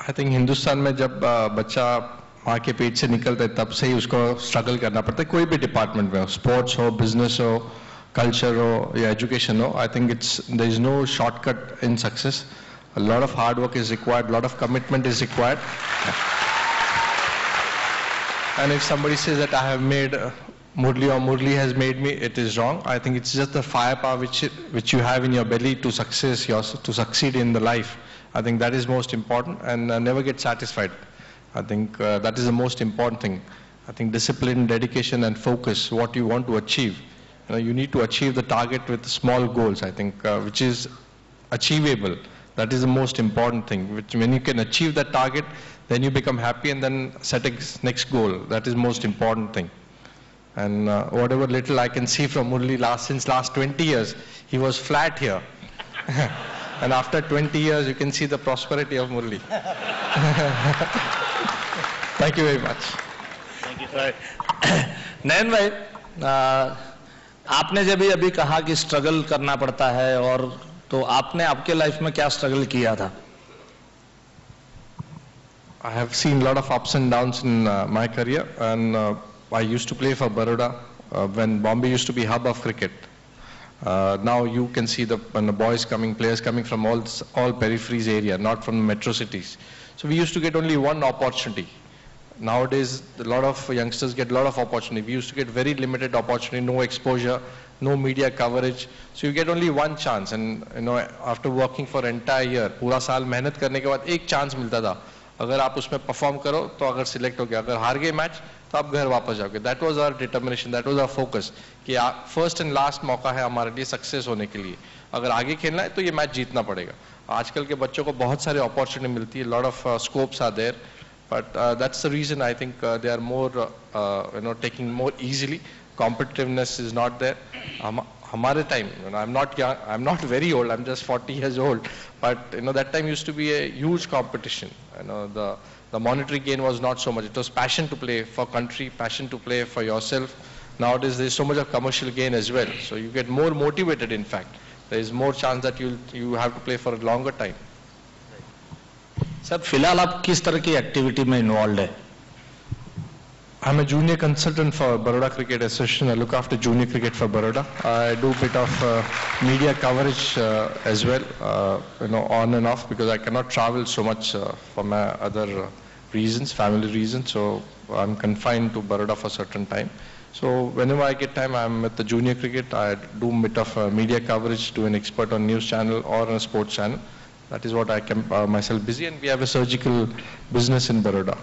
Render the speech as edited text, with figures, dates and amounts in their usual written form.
I think Hindustan में जब बच्चा माँ के पेट से निकलता है तब से ही उसको स्ट्रगल करना पड़ता है, कोई भी डिपार्टमेंट में हो, स्पोर्ट्स हो, बिजनेस हो, कल्चर हो या एजुकेशन हो. I think there is no shortcut in success. A lot of hard work is required, a lot of commitment is required. And if somebody says that I have made Murli or Murli has made me, it is wrong. I think it's just the firepower which you have in your belly to succeed in the life. I think that is most important, and never get satisfied. I think that is the most important thing. I think discipline, dedication and focus, what you want to achieve. You need to achieve the target with small goals, I think, which is achievable. That is the most important thing. When you can achieve that target, then you become happy and then set a next goal. That is most important thing. And whatever little I can see from Murli since last 20 years, he was flat here. And after 20 years, you can see the prosperity of Murli. Thank you very much. Thank you, sir. नयन भाई, आपने जब अभी कहा कि struggle करना पड़ता है, और तो आपने आपके लाइफ में क्या स्ट्रगल किया था? I have seen a lot of ups and downs in my career, and I used to play for Baroda when Bombay used to be hub of cricket. Now you can see when the boys coming, players coming from all peripheries area, not from metro cities. So we used to get only one opportunity. Nowadays, a lot of youngsters get a lot of opportunity. We used to get very limited opportunity, no exposure, no media coverage. So you get only one chance, and after working for entire year, पूरा साल मेहनत करने के बाद एक chance मिलता था. अगर आप उसमें परफॉर्म करो तो अगर सिलेक्ट हो गया, अगर हार गए मैच तो आप घर वापस जाओगे. That was our determination, that was our focus कि फर्स्ट एंड लास्ट मौका है हमारे लिए सक्सेस होने के लिए. अगर आगे खेलना है तो ये मैच जीतना पड़ेगा. आजकल के बच्चों को बहुत सारे अपॉर्चुनिटी मिलती है, lot of scopes are there, but that's the reason I think they are more taking more easily. Competitiveness is not there. Hamare time, I'm not young, I'm not very old, I'm just 40 years old, but that time used to be a huge competition. The monetary gain was not so much. It was passion to play for country, passion to play for yourself. Nowadays there is so much of commercial gain as well, so you get more motivated. In fact, there is more chance that you have to play for a longer time. Sir, फिलहाल आप किस तरह की activity में involve है? I'm a junior consultant for Baroda Cricket Association. I look after junior cricket for Baroda. I do a bit of media coverage as well, on and off, because I cannot travel so much for my other reasons, family reasons. So I'm confined to Baroda for a certain time. So whenever I get time, I'm at the junior cricket. I do a bit of media coverage, do an expert on news channel or on a sports channel. That is what I keep myself busy, and we have a surgical business in Baroda.